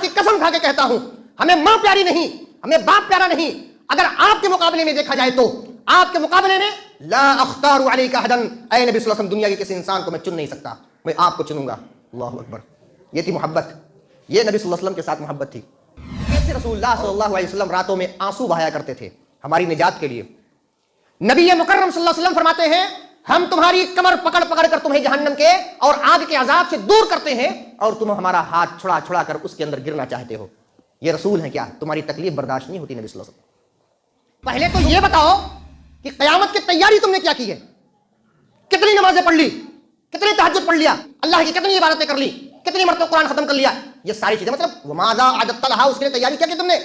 کی قسم کھا کے کہتا ہوں، ہمیں ماں پیاری نہیں، ہمیں باپ پیارا نہیں، اگر آپ کے مقابلے میں دیکھا جائے تو آپ کے مقابلے میں لا اختار علیک احدا، اے نبی صلی اللہ علیہ وسلم دنیا کے کسی انسان کو میں چن نہیں سکتا، میں آپ کو چنوں گا۔ اللہ اکبر، یہ تھی محبت، یہ نبی صلی اللہ علیہ وسلم کے ساتھ محبت تھی۔ کیسے رسول اللہ صلی اللہ علیہ وسلم راتوں میں آنسو بہایا کرتے تھے ہماری نجات کے لیے۔ نبی مکرم صلی اللہ علیہ وسلم فرماتے ہیں ہم تمہاری کمر پکڑ پکڑ کر تمہیں جہنم کے اور آگ کے عذاب سے دور کرتے ہیں اور تم ہمارا ہاتھ چھڑا چھڑا کر اس کے اندر گرنا چاہتے ہو۔ یہ رسول ہیں کیا؟ تمہاری تکلیف برداشت نہیں ہوتی نبی صلی اللہ علیہ وسلم۔ پہلے تو یہ بتاؤ کہ قیامت کی تیاری تم نے کیا کی ہے؟ کتنی نمازیں پڑھ لی، کتنی تہجد پڑھ لیا، اللہ کی کتنی عبادتیں کر لی، کتنی مرتبہ قرآن ختم کر لیا، یہ ساری چیزیں مطلب وماذا اعددت لها، اس کے لیے تیاری کیا کی تم نے؟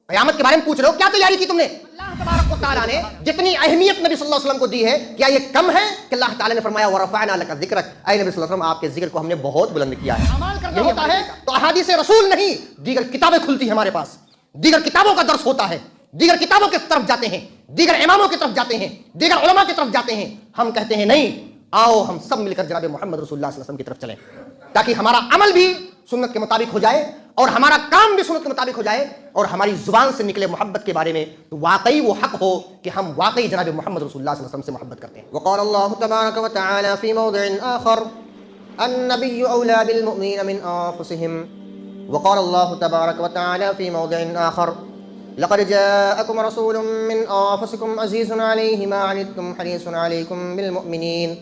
قیامت کے بارے میں پوچھ رہے ہو کیا تیاری کی تم نے؟ اللہ تبارک و تعالیٰ نے جتنی اہمیت نبی صلی اللہ علیہ وسلم کو دی ہے، کیا یہ کم ہے کہ اللہ تعالیٰ نے فرمایا وَرَفَعْنَا لَكَ ذِكْرَكَ، اے نبی صلی اللہ علیہ وسلم آپ کے ذکر کو ہم نے بہت بلند کیا ہے۔ عمل کرنا ہوتا ہے تو احادیث رسول نہیں، دیگر کتابیں کھلتی ہیں ہمارے پاس، دیگر کتابوں کا درس ہوتا ہے، دیگر کتابوں کی طرف جاتے ہیں، دیگر اماموں کی طرف جاتے ہیں، دیگر علماء کی طرف جاتے ہیں۔ ہم کہتے ہیں نہیں، آؤ ہم سب مل کر جناب محمد رسول اللہ صلی اللہ علیہ وسلم کی طرف چلیں، تاکہ ہمارا عمل بھی سنت کے مطابق ہو جائے اور ہمارا کام بھی سنت کے مطابق ہو جائے اور ہماری زبان سے نکلے محبت کے بارے میں تو واقعی وہ حق ہو کہ ہم واقعی جناب محمد رسول اللہ صلی اللہ علیہ وسلم سے محبت کرتے ہیں۔ وقال اللہ تبارک و تعالی فی موضع آخر النبی اولی بالمؤمنین من انفسهم، وقال اللہ تبارک و تعالی فی موضع آخر لقد جاءکم رسول من انفسکم عزیز علیہ ما عنتم حریص علیکم بالمؤمنین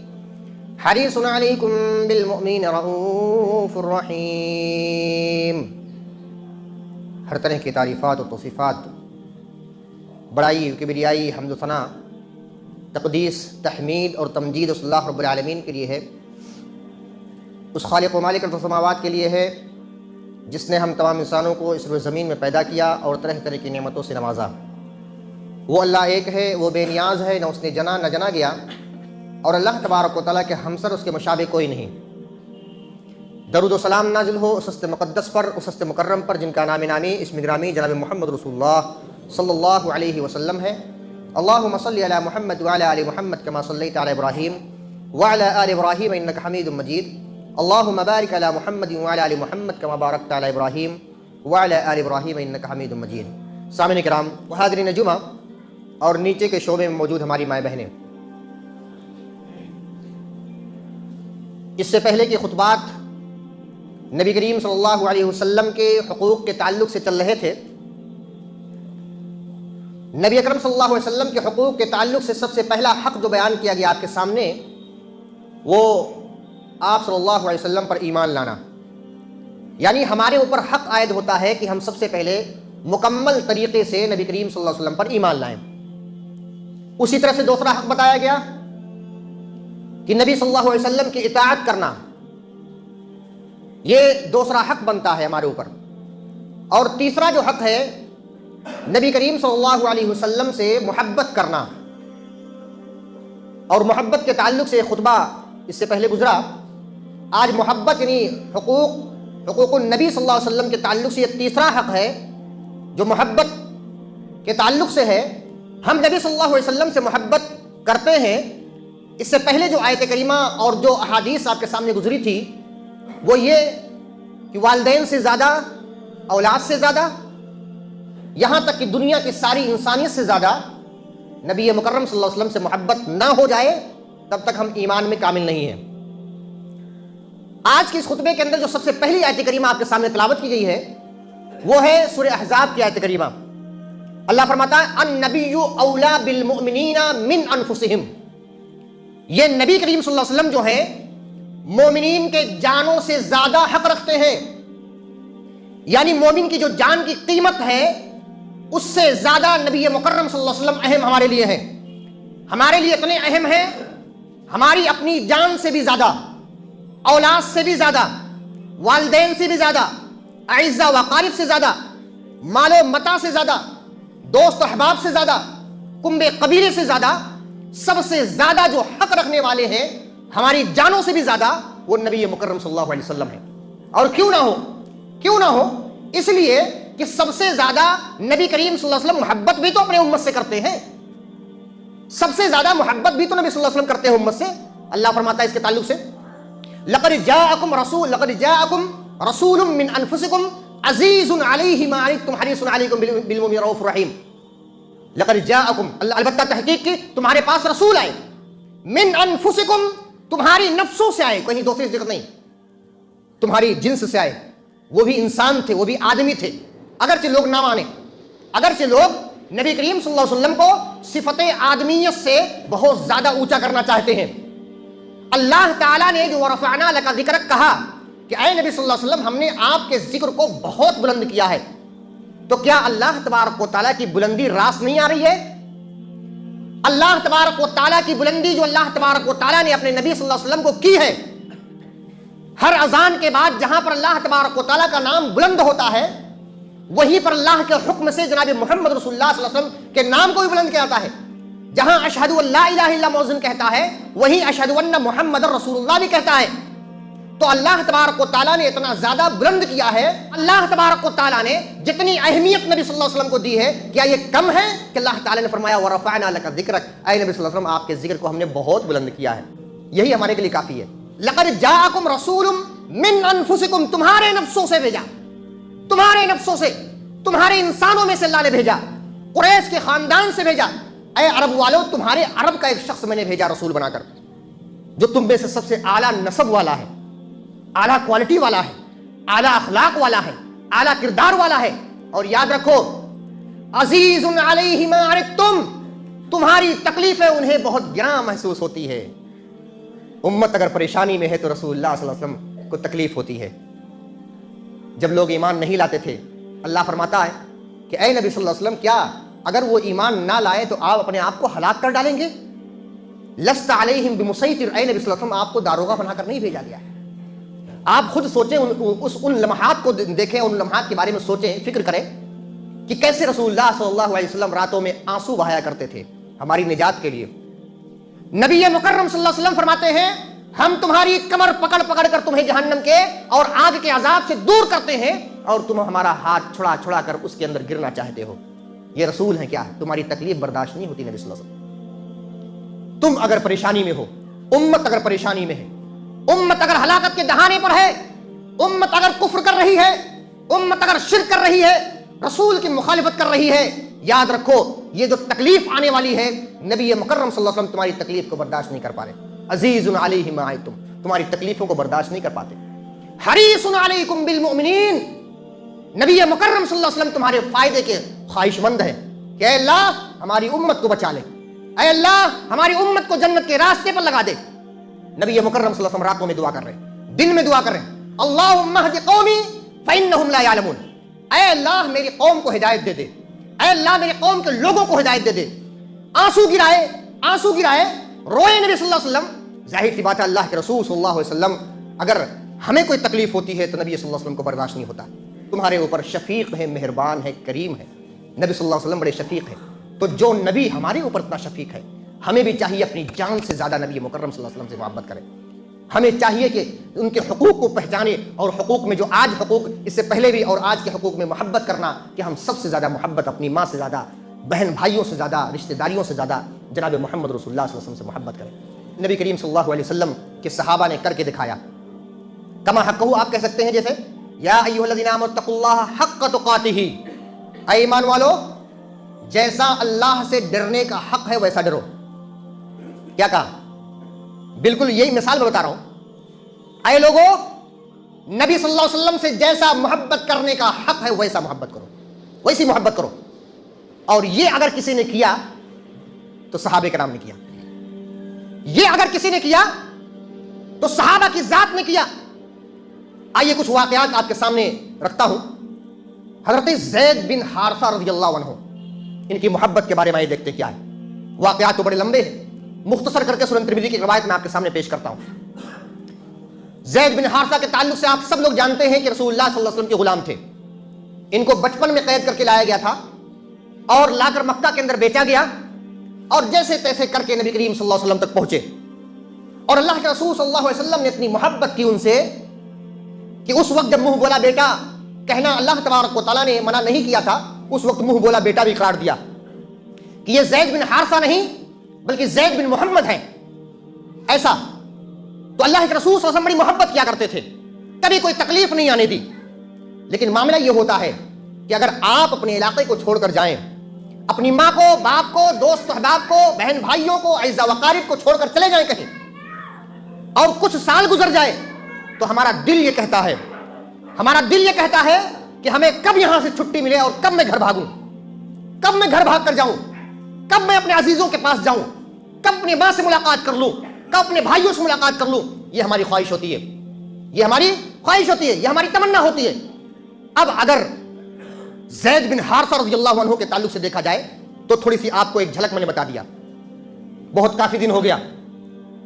حریص علیکم بالمؤمنین رؤوف الرحیم۔ ہر طرح کی تعریفات و توصیفات، بڑائی، کبریائی، حمد و ثنا، تقدیس، تحمید اور تمجید اس اللہ رب العالمین کے لیے ہے، اس خالق و مالک السماوات کے لیے ہے جس نے ہم تمام انسانوں کو اس روئے زمین میں پیدا کیا اور طرح طرح کی نعمتوں سے نوازا۔ وہ اللہ ایک ہے، وہ بے نیاز ہے، نہ اس نے جنا نہ جنا گیا، اور اللہ تبارک و تعالیٰ کے ہمسر اس کے مشابہ کوئی نہیں۔ درود و سلام نازل ہو اس ہست مقدس پر، اس ہست مکرم پر جن کا نام نامی اسم گرامی جناب محمد رسول اللہ صلی اللہ علیہ وسلم ہے۔ اللہم صلی علی محمد وعلی آل محمد کما صلیت علی ابراہیم وعلی آل ابراہیم انک حمید مجید۔ اللہم بارک علی محمد وعلی آل محمد کما بارکت علی ابراہیم وعلی آل ابراہیم انک حمید مجید۔ سامعین کرام و حاضرین جمعہ اور نیچے کے شعبے میں موجود ہماری مائیں بہنیں، اس سے پہلے کے خطبات نبی کریم صلی اللہ علیہ وسلم کے حقوق کے تعلق سے چل رہے تھے۔ نبی اکرم صلی اللہ علیہ وسلم کے حقوق کے تعلق سے سب سے پہلا حق جو بیان کیا گیا آپ کے سامنے، وہ آپ صلی اللہ علیہ وسلم پر ایمان لانا، یعنی ہمارے اوپر حق عائد ہوتا ہے کہ ہم سب سے پہلے مکمل طریقے سے نبی کریم صلی اللہ علیہ وسلم پر ایمان لائیں۔ اسی طرح سے دوسرا حق بتایا گیا کہ نبی صلی اللہ علیہ وسلم کی اطاعت کرنا، یہ دوسرا حق بنتا ہے ہمارے اوپر۔ اور تیسرا جو حق ہے نبی کریم صلی اللہ علیہ وسلم سے محبت کرنا، اور محبت کے تعلق سے خطبہ اس سے پہلے گزرا۔ آج محبت یعنی حقوق النبی صلی اللہ علیہ وسلم کے تعلق سے یہ تیسرا حق ہے جو محبت کے تعلق سے ہے۔ ہم نبی صلی اللہ علیہ وسلم سے محبت کرتے ہیں۔ اس سے پہلے جو آیت کریمہ اور جو احادیث آپ کے سامنے گزری تھی وہ یہ کہ والدین سے زیادہ، اولاد سے زیادہ، یہاں تک کہ دنیا کی ساری انسانیت سے زیادہ نبی مکرم صلی اللہ علیہ وسلم سے محبت نہ ہو جائے تب تک ہم ایمان میں کامل نہیں ہیں۔ آج کے اس خطبے کے اندر جو سب سے پہلی آیت کریمہ آپ کے سامنے تلاوت کی گئی ہے وہ ہے سورہ احزاب کی آیت کریمہ۔ اللہ فرماتا ہے النبی اولا بالمؤمنین من انفسہم، یہ نبی کریم صلی اللہ علیہ وسلم جو ہیں مومنین کے جانوں سے زیادہ حق رکھتے ہیں، یعنی مومن کی جو جان کی قیمت ہے اس سے زیادہ نبی مکرم صلی اللہ علیہ وسلم اہم ہمارے لیے ہیں۔ ہمارے لیے اتنے اہم ہیں، ہماری اپنی جان سے بھی زیادہ، اولاد سے بھی زیادہ، والدین سے بھی زیادہ، اعزہ و اقارب سے زیادہ، مال و متاع سے زیادہ، دوست و احباب سے زیادہ، کنبے قبیلے سے زیادہ، سب سے زیادہ جو حق رکھنے والے ہیں ہماری جانوں سے بھی زیادہ وہ نبی مکرم صلی اللہ علیہ وسلم ہے۔ اور کیوں نہ ہو اس لیے کہ سب سے زیادہ نبی کریم صلی اللہ علیہ وسلم محبت بھی تو اپنے امت سے کرتے ہیں، سب سے زیادہ محبت بھی تو نبی صلی اللہ علیہ وسلم کرتے ہیں امت سے۔ اللہ فرماتا ہے اس کے تعلق سے لقد جاءکم رسول من انفسکم، عزیز علیہ ما عنتم حریص علیکم بالمؤمنین رؤوف رحیم. لقد جاءکم، البتہ تحقیق کی تمہارے پاس رسول آئے، من انفسکم، تمہاری نفسوں سے آئے، کہیں دوسری ذکر نہیں، تمہاری جنس سے آئے، وہ بھی انسان تھے، وہ بھی آدمی تھے. اگرچہ لوگ نہ مانے، اگرچہ لوگ نبی کریم صلی اللہ علیہ وسلم کو صفت آدمیت سے بہت زیادہ اونچا کرنا چاہتے ہیں. اللہ تعالیٰ نے جو ورفعنا لک ذکرک کہا کہ اے نبی صلی اللہ علیہ وسلم ہم نے آپ کے ذکر کو بہت بلند کیا ہے، تو کیا اللہ تبارک و تعالیٰ کی بلندی راست نہیں آ رہی ہے؟ اللہ تبارک و تعالیٰ کی بلندی جو اللہ تبارک و تعالیٰ نے اپنے نبی صلی اللہ علیہ وسلم کو کی ہے، ہر اذان کے بعد جہاں پر اللہ تبارک و تعالیٰ کا نام بلند ہوتا ہے، وہیں پر اللہ کے حکم سے جناب محمد رسول اللہ صلی اللہ علیہ وسلم کے نام کو بھی بلند کیا جاتا ہے. جہاں اشہد ان لا الہ الا مؤذن کہتا ہے، وہیں اشہد ان محمد رسول اللہ بھی کہتا ہے. تو اللہ تبارک و تعالیٰ نے اتنا زیادہ بلند کیا ہے. اللہ تبارک و تعالیٰ نے جتنی اہمیت نبی صلی اللہ علیہ وسلم کو دی ہے، کیا یہ کم ہے کہ اللہ تعالیٰ نے فرمایا ورفعنا لک ذکرک، اے نبی صلی اللہ علیہ وسلم آپ کے ذکر کو ہم نے بہت بلند کیا ہے. یہی ہمارے کے لیے کافی ہے. لقد جاءکم رسول من انفسکم، تمہارے نفسوں سے بھیجا، تمہارے نفسوں سے، تمہارے انسانوں میں سے اللہ نے بھیجا، قریش کے خاندان سے بھیجا. اے عرب والو، تمہارے عرب کا ایک شخص میں نے بھیجا رسول بنا کر، جو تم میں سے سب سے اعلیٰ نسب والا ہے، اعلیٰ کوالٹی والا ہے، اعلیٰ اخلاق والا ہے، اعلیٰ کردار والا ہے. اور یاد رکھو، عزیز علیہ ما عنتم، تمہاری تکلیفیں انہیں بہت گراں محسوس ہوتی ہے. امت اگر پریشانی میں ہے تو رسول اللہ صلی اللہ علیہ وسلم کو تکلیف ہوتی ہے. جب لوگ ایمان نہیں لاتے تھے، اللہ فرماتا ہے کہ اے نبی صلی اللہ علیہ وسلم، کیا اگر وہ ایمان نہ لائے تو آپ اپنے آپ کو ہلاک کر ڈالیں گے؟ لست علیہم بمسیطر، اے نبی صلی اللہ علیہ وسلم آپ کو داروغہ بنا کر نہیں بھیجا گیا ہے. آپ خود سوچیں، ان لمحات کو دیکھیں، ان لمحات کے بارے میں سوچیں، فکر کریں کہ کیسے رسول اللہ صلی اللہ علیہ وسلم راتوں میں آنسو بہایا کرتے تھے ہماری نجات کے لیے. نبی مکرم صلی اللہ علیہ وسلم فرماتے ہیں ہم تمہاری کمر پکڑ پکڑ کر تمہیں جہنم کے اور آگ کے عذاب سے دور کرتے ہیں، اور تم ہمارا ہاتھ چھڑا چھڑا کر اس کے اندر گرنا چاہتے ہو. یہ رسول ہیں کیا؟ تمہاری تکلیف برداشت نہیں ہوتی نبی صلی اللہ علیہ وسلم. تم اگر پریشانی میں ہو، امت اگر پریشانی میں ہے، امت اگر ہلاکت کے دہانے پر ہے، امت اگر کفر کر رہی ہے، امت اگر شرک کر رہی ہے، رسول کی مخالفت کر رہی ہے، یاد رکھو یہ جو تکلیف آنے والی ہے، نبی مکرم صلی اللہ علیہ وسلم تمہاری تکلیف کو برداشت نہیں کر پا رہے. عزیز علیہ ما عنتم، تمہاری تکلیفوں کو برداشت نہیں کر پاتے. حریص علیکم بالمؤمنین، نبی مکرم صلی اللہ علیہ وسلم تمہارے فائدے کے خواہش مند ہیں کہ اے اللہ ہماری امت کو بچا لے، اے اللہ ہماری امت کو جنت کے راستے پر لگا دے. نبی مکرم صلی اللہ علیہ وسلم راتوں میں دعا کر رہے ہیں، دن میں دعا کر رہے ہیں، اللہم اہد قومی فانہم لا یعلمون، اے اللہ میری قوم کو ہدایت دے دے، اے اللہ میری قوم کے لوگوں کو ہدایت دے دے. آنسو گرائے روئے نبی صلی اللہ علیہ وسلم. ظاہر سی بات ہے اللہ کے رسول صلی اللہ علیہ وسلم اگر ہمیں کوئی تکلیف ہوتی ہے تو نبی صلی اللہ علیہ وسلم کو برداشت نہیں ہوتا. تمہارے اوپر شفیق ہے، مہربان ہے، کریم ہے. نبی صلی اللہ علیہ وسلم بڑے شفیق ہیں. تو جو نبی ہمارے اوپر اتنا شفیق ہے، ہمیں بھی چاہیے اپنی جان سے زیادہ نبی مکرم صلی اللہ علیہ وسلم سے محبت کریں. ہمیں چاہیے کہ ان کے حقوق کو پہچانے، اور حقوق میں جو آج حقوق، اس سے پہلے بھی اور آج کے حقوق میں محبت کرنا، کہ ہم سب سے زیادہ محبت اپنی ماں سے زیادہ، بہن بھائیوں سے زیادہ، رشتہ داریوں سے زیادہ جناب محمد رسول اللہ صلی اللہ علیہ وسلم سے محبت کریں. نبی کریم صلی اللہ علیہ وسلم کے صحابہ نے کر کے دکھایا. کما حقہ، آپ کہہ سکتے ہیں جیسے یا ایھا الذین آمنوا اتقوا اللہ حق تقاتہ، اے ایمان والو جیسا اللہ سے ڈرنے کا حق ہے ویسا ڈرو. کیا کہا؟ بالکل یہی مثال میں بتا رہا ہوں. اے لوگوں، نبی صلی اللہ علیہ وسلم سے جیسا محبت کرنے کا حق ہے ویسا محبت کرو، ویسی محبت کرو. اور یہ اگر کسی نے کیا تو صحابہ کرام نے کیا، یہ اگر کسی نے کیا تو صحابہ کی ذات نے کیا. آئیے کچھ واقعات آپ کے سامنے رکھتا ہوں. حضرت زید بن حارثہ رضی اللہ عنہ، ان کی محبت کے بارے میں دیکھتے کیا ہے. واقعات تو بڑے لمبے ہیں، مختصر کر کے سنن ترمذی کی روایت میں آپ کے سامنے پیش کرتا ہوں. زید بن حارثہ کے تعلق سے آپ سب لوگ جانتے ہیں کہ رسول اللہ صلی اللہ علیہ وسلم کے غلام تھے. ان کو بچپن میں قید کر کے لایا گیا تھا اور لا کر مکہ کے اندر بیچا گیا، اور جیسے تیسے کر کے نبی کریم صلی اللہ علیہ وسلم تک پہنچے. اور اللہ کے رسول صلی اللہ علیہ وسلم نے اتنی محبت کی ان سے کہ اس وقت جب منہ بولا بیٹا کہنا اللہ تبارک و تعالیٰ نے منع نہیں کیا تھا، اس وقت منہ بولا بیٹا بھی قرار دیا کہ یہ زید بن حارثہ نہیں بلکہ زید بن محمد ہیں. ایسا تو اللہ کے رسول صلی اللہ علیہ وسلم بڑی محبت کیا کرتے تھے، کبھی کوئی تکلیف نہیں آنے دی. لیکن معاملہ یہ ہوتا ہے کہ اگر آپ اپنے علاقے کو چھوڑ کر جائیں، اپنی ماں کو، باپ کو، دوست احباب کو، بہن بھائیوں کو، اعزاء وقارب کو چھوڑ کر چلے جائیں کہیں، اور کچھ سال گزر جائے، تو ہمارا دل یہ کہتا ہے کہ ہمیں کب یہاں سے چھٹی ملے اور کب میں گھر بھاگوں، کب میں گھر بھاگ کر جاؤں، کب میں اپنے عزیزوں کے پاس جاؤں، کب اپنی ماں سے ملاقات کر لوں، کب اپنے بھائیوں سے ملاقات کر لوں۔ یہ ہماری خواہش ہوتی ہے، یہ ہماری تمنا ہوتی ہے۔ اب اگر زید بن حارثہ رضی اللہ عنہ کے تعلق سے دیکھا جائے تو تھوڑی سی آپ کو ایک جھلک میں نے بتا دیا۔ بہت کافی دن ہو گیا،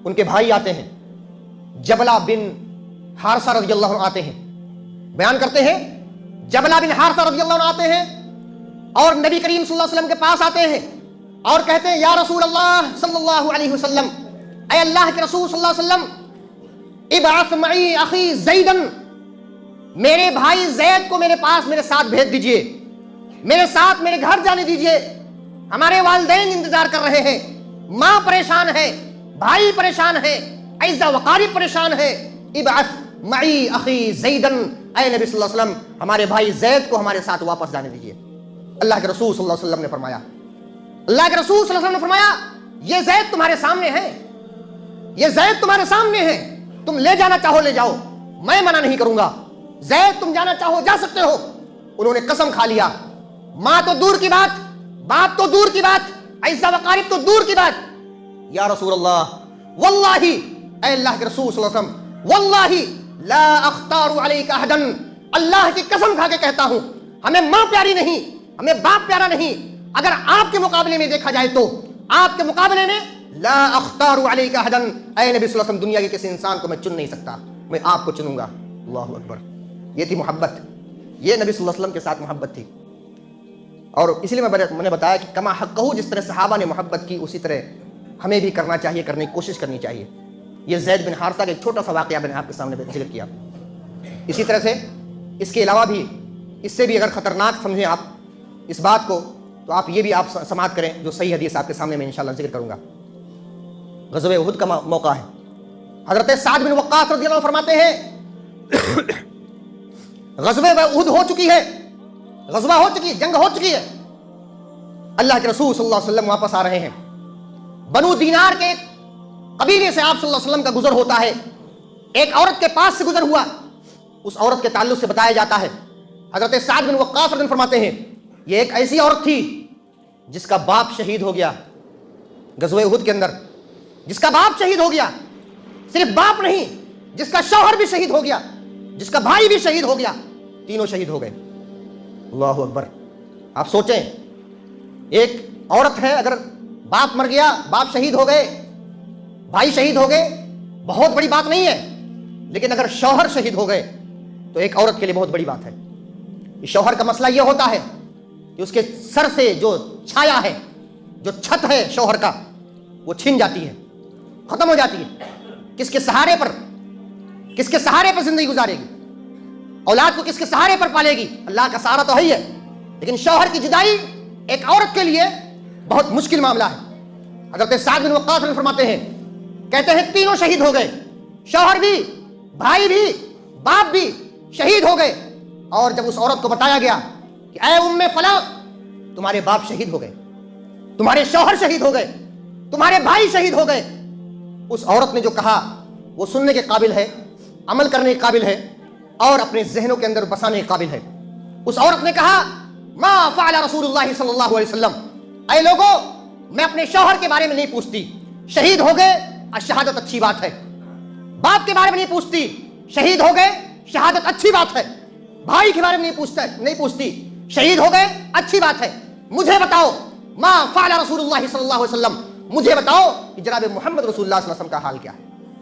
ان کے بھائی آتے ہیں، جبلہ بن حارثہ رضی اللہ عنہ آتے ہیں، بیان کرتے ہیں جبلہ بن حارثہ رضی اللہ عنہ آتے ہیں اور نبی کریم صلی اللہ علیہ وسلم کے پاس آتے ہیں اور کہتے ہیں یا رسول اللہ صلی اللہ علیہ وسلم، اے اللہ کے رسول صلی اللہ علیہ وسلم، ابعث معی اخی زیدن، میرے بھائی زید کو میرے پاس میرے ساتھ بھیج دیجئے، میرے ساتھ میرے گھر جانے دیجئے، ہمارے والدین انتظار کر رہے ہیں، ماں پریشان ہے، بھائی پریشان ہے، اعزاء وقارب پریشان ہے، ابعث معی اخی زیدن، اے نبی صلی اللہ علیہ وسلم ہمارے بھائی زید کو ہمارے ساتھ واپس جانے دیجئے۔ اللہ کے رسول صلی اللہ علیہ وسلم نے فرمایا، یہ زید تمہارے سامنے ہے، یہ زید تمہارے سامنے ہے، تم لے جانا چاہو لے جاؤ، میں منع نہیں کروں گا، زید تم جانا چاہو جا سکتے ہو۔ انہوں نے قسم کھا لیا، ماں تو دور کی بات، باپ تو دور کی بات، اعزاء وقارب تو دور کی بات، یا رسول اللہ واللہ، اے اللہ کے رسول صلی اللہ علیہ وسلم، واللہ لا اختار علیک احدا، اللہ کی قسم کھا کے کہتا ہوں ہمیں ماں پیاری نہیں، ہمیں باپ پیارا نہیں، اگر آپ کے مقابلے میں دیکھا جائے تو آپ کے مقابلے میں لا اختار علیک احدا، اے نبی صلی اللہ علیہ وسلم دنیا کے کسی انسان کو میں چن نہیں سکتا، میں آپ کو چنوں گا۔ اللہ اکبر، یہ تھی محبت، یہ نبی صلی اللہ علیہ وسلم کے ساتھ محبت تھی۔ اور اسی لیے میں نے بتایا کہ کما حقہ، جس طرح صحابہ نے محبت کی اسی طرح ہمیں بھی کرنا چاہیے، کرنے کی کوشش کرنی چاہیے۔ یہ زید بن حارثہ کا ایک چھوٹا سا واقعہ میں نے آپ کے سامنے ذکر کیا۔ اسی طرح سے اس کے علاوہ بھی، اس سے بھی اگر خطرناک سمجھیں آپ اس بات کو، تو آپ یہ بھی آپ سماعت کریں جو صحیح حدیث آپ کے سامنے میں انشاءاللہ ذکر کروں گا۔ غزوہ احد کا موقع ہے، حضرت سعد بن وقاص رضی اللہ عنہ فرماتے ہیں غزوہ احد ہو چکی ہے، غزوہ ہو چکی، جنگ ہو چکی ہے، اللہ کے رسول صلی اللہ علیہ وسلم واپس آ رہے ہیں، بنو دینار کے قبیلے سے آپ صلی اللہ علیہ وسلم کا گزر ہوتا ہے، ایک عورت کے پاس سے گزر ہوا، اس عورت کے تعلق سے بتایا جاتا ہے، حضرت سعد بن وقاص رضی اللہ عنہ فرماتے ہیں یہ ایک ایسی عورت تھی جس کا باپ شہید ہو گیا غزوہ احد کے اندر، جس کا باپ شہید ہو گیا، صرف باپ نہیں، جس کا شوہر بھی شہید ہو گیا، جس کا بھائی بھی شہید ہو گیا، تینوں شہید ہو گئے۔ اللہ اکبر، آپ سوچیں ایک عورت ہے، اگر باپ مر گیا، باپ شہید ہو گئے، بھائی شہید ہو گئے، بہت بڑی بات نہیں ہے، لیکن اگر شوہر شہید ہو گئے تو ایک عورت کے لیے بہت بڑی بات ہے۔ شوہر کا مسئلہ یہ ہوتا ہے کہ اس کے سر سے جو چھایا ہے، جو چھت ہے شوہر کا، وہ چھن جاتی ہے، ختم ہو جاتی ہے۔ کس کے سہارے پر زندگی گزارے گی؟ اولاد کو کس کے سہارے پر پالے گی؟ اللہ کا سہارا تو ہے ہی ہے، لیکن شوہر کی جدائی ایک عورت کے لیے بہت مشکل معاملہ ہے۔ حضرت سعد بن وقاص فرماتے ہیں، کہتے ہیں تینوں شہید ہو گئے، شوہر بھی، بھائی بھی، باپ بھی شہید ہو گئے۔ اور جب اس عورت کو بتایا گیا کہ اے ام فلاں، تمہارے باپ شہید ہو گئے، تمہارے شوہر شہید ہو گئے، تمہارے بھائی شہید ہو گئے، اس عورت نے جو کہا وہ سننے کے قابل ہے، عمل کرنے کے قابل ہے، اور اپنے ذہنوں کے اندر بسانے کے قابل ہے۔ اس عورت نے کہا ما فعل رسول اللہ صلی اللہ علیہ وسلم، اے لوگوں میں اپنے شوہر کے بارے میں نہیں پوچھتی، شہید ہو گئے، شہادت اچھی بات ہے۔ باپ کے بارے میں نہیں پوچھتی، شہید ہو گئے، شہادت اچھی بات ہے۔ بھائی کے بارے میں نہیں پوچھتی، شہید ہو گئے، اچھی بات ہے۔ مجھے بتاؤ ما فعل رسول اللہ صلی اللہ علیہ وسلم، مجھے بتاؤ کہ جناب محمد رسول اللہ صلی اللہ علیہ وسلم کا حال کیا ہے،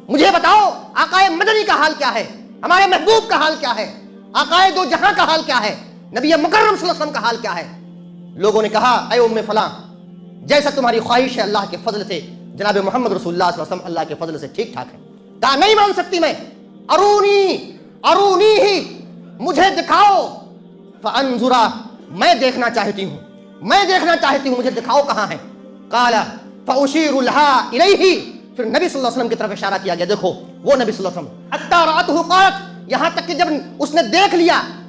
مجھے بتاؤ آقائے مدنی کا حال کیا ہے، ہمارے محبوب کا حال کیا ہے، آقائے دو جہاں کا حال کیا ہے، نبی مکرم صلی اللہ علیہ وسلم کا حال کیا ہے۔ لوگوں نے کہا اے ام فلاں، جیسا تمہاری خواہش ہے اللہ کے فضل سے جناب محمد رسول اللہ صلی اللہ علیہ وسلم اللہ کے فضل سے ٹھیک ٹھاک ہے۔ کہا نہیں مان سکتی میں، ارونی ہی، مجھے دکھاؤ، فانظرا، میں دیکھنا چاہتی ہوں، مجھے دکھاؤ کہاں ہے۔ قال فاشیر لها الیہ، پھر نبی صلی اللہ علیہ وسلم کی طرف اشارہ کیا گیا، دیکھو وہ نبی صلی اللہ علیہ وسلم، حتی رأته قالت، یہاں تک کہ جب اس نے دیکھ لیا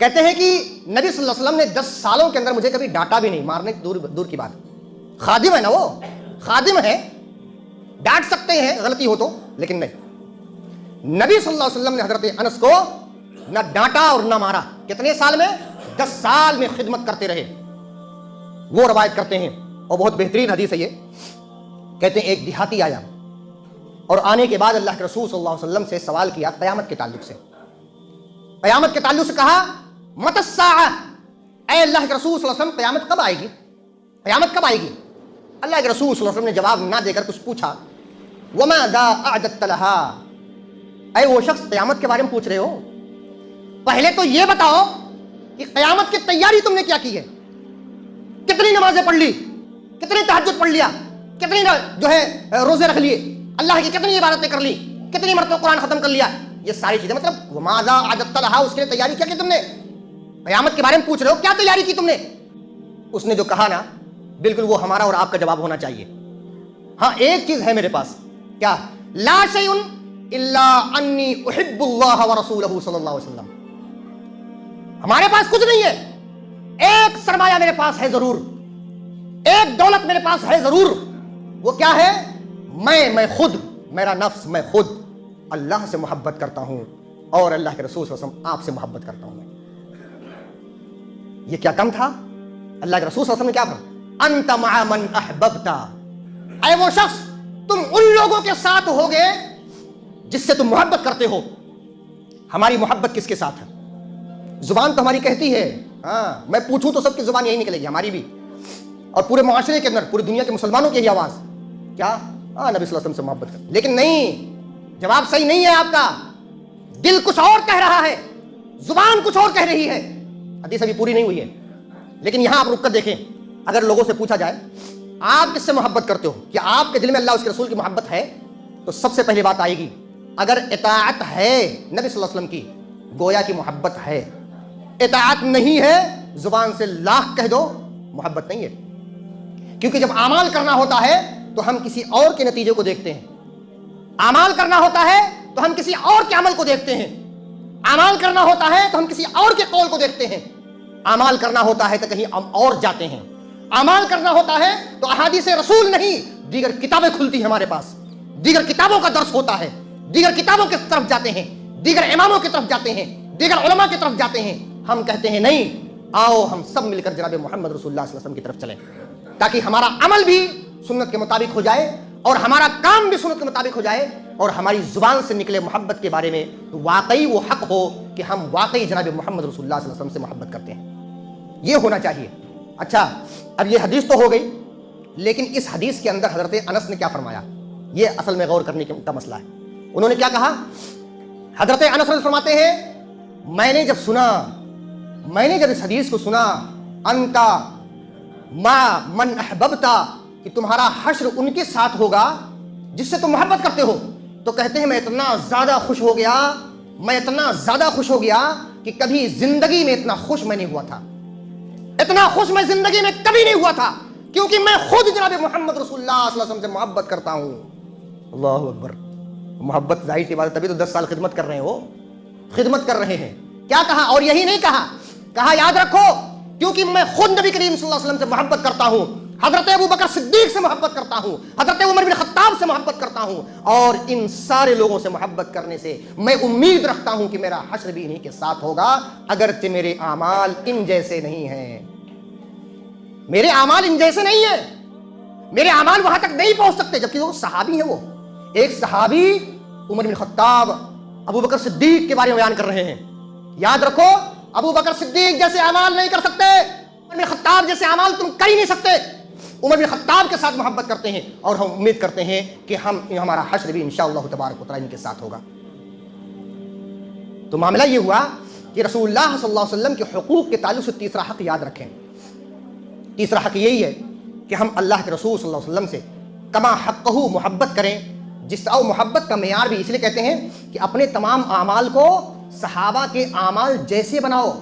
کہتے ہیں کہ نبی صلی اللہ علیہ وسلم نے 10 سالوں کے اندر مجھے کبھی ڈانٹا بھی نہیں، مارنے دور کی بات، خادم ہے نا، وہ خادم ہے، ڈانٹ سکتے ہیں غلطی ہو تو، لیکن نہیں، نبی صلی اللہ علیہ وسلم نے حضرت انس کو نہ ڈانٹا اور نہ مارا۔ کتنے سال میں؟ 10 سال میں خدمت کرتے رہے۔ وہ روایت کرتے ہیں اور بہت بہترین حدیث ہے یہ، کہتے ہیں ایک دیہاتی آیا اور آنے کے بعد اللہ کے رسول صلی اللہ علیہ وسلم سے سوال کیا قیامت کے تعلق سے، قیامت کے تعلق سے کہا مت الساعہ، اے اللہ کے رسول صلی اللہ علیہ وسلم قیامت کب آئے گی، قیامت کب آئے گی؟ اللہ کے رسول صلی اللہ علیہ وسلم نے جواب نہ دے کر کچھ پوچھا، وماذا اعددت لها، اے وہ شخص قیامت کے بارے میں پوچھ رہے ہو، پہلے تو یہ بتاؤ کہ قیامت کی تیاری تم نے کیا کی ہے، کتنی نمازیں پڑھ لی، کتنی تہجد پڑھ لیا، کتنی جو ہے روزے رکھ لیے، اللہ کی کتنی عبادتیں کر لی، کتنی مرتبہ قرآن ختم کر لیا، یہ ساری چیزیں، مطلب وماذا اعددت لها، اس کے لیے تیاری کیا کی تم نے، قیامت کے بارے میں پوچھ رہے ہو، کیا تیاری کی تم نے؟ اس نے جو کہا نا، بالکل وہ ہمارا اور آپ کا جواب ہونا چاہیے، ہاں ایک چیز ہے میرے پاس، کیا؟ لا شیء الا انی احب اللہ ورسولہ صلی اللہ علیہ وسلم، ہمارے پاس کچھ نہیں ہے، ایک سرمایہ میرے پاس ہے ضرور، ایک دولت میرے پاس ہے ضرور، وہ کیا ہے؟ میں خود، میرا نفس، میں خود اللہ سے محبت کرتا ہوں اور اللہ کے رسول صلی اللہ علیہ وسلم آپ سے محبت کرتا ہوں۔ یہ کیا کم تھا؟ اللہ کے رسول صلی اللہ علیہ وسلم نے کیا کہا؟ انت مع من احببتا، اے وہ شخص تم ان لوگوں کے ساتھ ہوگے جس سے تم محبت کرتے ہو۔ ہماری محبت کس کے ساتھ ہے؟ زبان تو ہماری کہتی ہے، ہاں میں پوچھوں تو سب کی زبان یہی نکلے گی، ہماری بھی، اور پورے معاشرے کے اندر پوری دنیا کے مسلمانوں کی یہی آواز، کیا؟ ہاں نبی صلی اللہ علیہ وسلم سے محبت کر، لیکن نہیں، جواب صحیح نہیں ہے آپ کا، دل کچھ اور کہہ رہا ہے، زبان کچھ اور کہہ رہی ہے، حدیث ابھی پوری نہیں ہوئی ہے، لیکن یہاں آپ رک کر دیکھیں، اگر لوگوں سے پوچھا جائے آپ کس سے محبت کرتے ہو، کہ آپ کے دل میں اللہ اس کے رسول کی محبت ہے، تو سب سے پہلی بات آئے گی، اگر اطاعت ہے نبی صلی اللہ علیہ وسلم کی، گویا کی محبت ہے، اطاعت نہیں ہے، زبان سے لاکھ کہہ دو، محبت نہیں ہے، کیونکہ جب اعمال کرنا ہوتا ہے تو ہم کسی اور کے نتیجے کو دیکھتے ہیں، اعمال کرنا ہوتا ہے تو ہم کسی اور کے عمل کو دیکھتے ہیں، اعمال کرنا ہوتا ہے تو ہم کسی اور کے قول کو دیکھتے ہیں، اعمال کرنا ہوتا ہے تو کہیں ہم اور جاتے ہیں، اعمال کرنا ہوتا ہے تو احادیث رسول نہیں، دیگر کتابیں کھلتی ہیں ہمارے پاس، دیگر کتابوں کا درس ہوتا ہے، دیگر کتابوں کی طرف جاتے ہیں، دیگر اماموں کی طرف جاتے ہیں، دیگر علماء کی طرف جاتے ہیں، ہم کہتے ہیں نہیں، آؤ ہم سب مل کر جناب محمد رسول اللہ صلی اللہ علیہ وسلم کی طرف چلیں، تاکہ ہمارا عمل بھی سنت کے مطابق ہو جائے اور ہمارا کام بھی سنت کے مطابق ہو جائے، اور ہماری زبان سے نکلے محبت کے بارے میں تو واقعی وہ حق ہو کہ ہم واقعی جناب محمد رسول اللہ صلی اللہ علیہ وسلم سے محبت کرتے ہیں، یہ ہونا چاہیے۔ اچھا اب یہ حدیث تو ہو گئی، لیکن اس حدیث کے اندر حضرت انس نے کیا فرمایا، یہ اصل میں غور کرنے کا مسئلہ ہے۔ انہوں نے کیا کہا؟ حضرت انس فرماتے ہیں میں نے جب اس حدیث کو سنا، انتا ما من احببتا، کہ تمہارا حشر ان کے ساتھ ہوگا جس سے تم محبت کرتے ہو، تو کہتے ہیں میں اتنا زیادہ خوش ہو گیا کہ کبھی زندگی میں اتنا خوش میں نہیں ہوا تھا، اتنا خوش میں زندگی میں کبھی نہیں ہوا تھا، کیونکہ میں خود جناب محمد رسول اللہ صلی اللہ علیہ وسلم سے محبت کرتا ہوں۔ اللہ اکبر، محبت ظاہر سی بات ہے، تبھی تو 10 سال خدمت کر رہے ہو، خدمت کر رہے ہیں۔ کیا کہا؟ اور یہی نہیں کہا یاد رکھو، کیونکہ میں خود نبی کریم صلی اللہ علیہ وسلم سے محبت کرتا ہوں، حضرت ابو بکر صدیق سے محبت کرتا ہوں، حضرت عمر بن خطاب سے محبت کرتا ہوں، اور ان سارے لوگوں سے محبت کرنے سے میں امید رکھتا ہوں کہ میرا حشر بھی انہی کے ساتھ ہوگا، اگرچہ میرے اعمال ان جیسے نہیں ہیں، میرے اعمال ان جیسے نہیں ہیں، میرے اعمال وہاں تک نہیں پہنچ سکتے، جبکہ وہ صحابی ہیں، وہ ایک صحابی عمر بن خطاب ابو بکر صدیق کے بارے میں بیان کر رہے ہیں۔ یاد رکھو، ابو بکر صدیق جیسے اعمال نہیں کر سکتے، عمر بن خطاب جیسے اعمال تم کر ہی نہیں سکتے، عمر بن خطاب کے ساتھ محبت کرتے ہیں، اور ہم امید کرتے ہیں کہ ہمارا حشر بھی انشاءاللہ تبارک و تعالی ان کے ساتھ ہوگا۔ تو معاملہ یہ ہوا کہ رسول اللہ صلی اللہ علیہ وسلم کے حقوق کے تعلق سے تیسرا حق یاد رکھیں، تیسرا حق یہی ہے کہ ہم اللہ کے رسول صلی اللہ علیہ وسلم سے کما حقہ محبت کریں، جس طرح محبت کا معیار بھی اس لیے کہتے ہیں کہ اپنے تمام اعمال کو صحابہ کے اعمال جیسے بناؤ،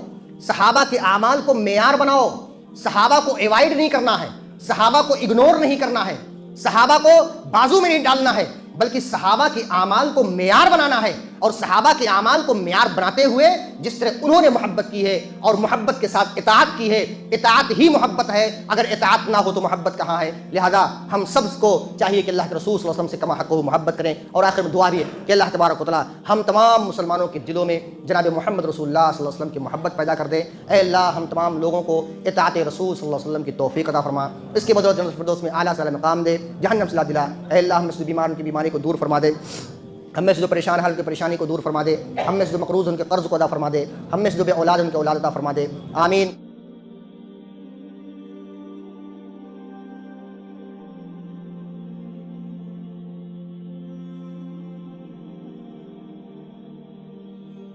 صحابہ کے اعمال کو معیار بناؤ، صحابہ کو ایوائڈ نہیں کرنا ہے، صحابہ کو اگنور نہیں کرنا ہے، صحابہ کو بازو میں نہیں ڈالنا ہے، بلکہ صحابہ کے اعمال کو معیار بنانا ہے اور صحابہ کے اعمال کو معیار بناتے ہوئے جس طرح انہوں نے محبت کی ہے اور محبت کے ساتھ اطاعت کی ہے، اطاعت ہی محبت ہے، اگر اطاعت نہ ہو تو محبت کہاں ہے؟ لہذا ہم سب کو چاہیے کہ اللہ کے رسول صلی اللہ علیہ وسلم سے کما حق ہو محبت کریں، اور آخر میں دعا بھی ہے کہ اللہ تبارک و تعالیٰ ہم تمام مسلمانوں کے دلوں میں جناب محمد رسول اللہ صلی اللہ علیہ وسلم کی محبت پیدا کر دے۔ اے اللہ ہم تمام لوگوں کو اطاعت رسول صلی اللہ علیہ وسلم کی توفیق عطا فرما، اس کے بدولت جنت الفردوس میں اعلیٰ سے اعلیٰ مقام دے، جہنم سے لا دلا۔ اے اللہ ہم سے بیمار ان کی بیماری کو دور فرما دے، ہم میں سے جو پریشان ہے ان کی پریشانی کو دور فرما دے، ہم میں سے جو مقروض ان کے قرض کو ادا فرما دے، ہم میں سے جو بے اولاد ان کے اولاد عطا فرما دے، آمین۔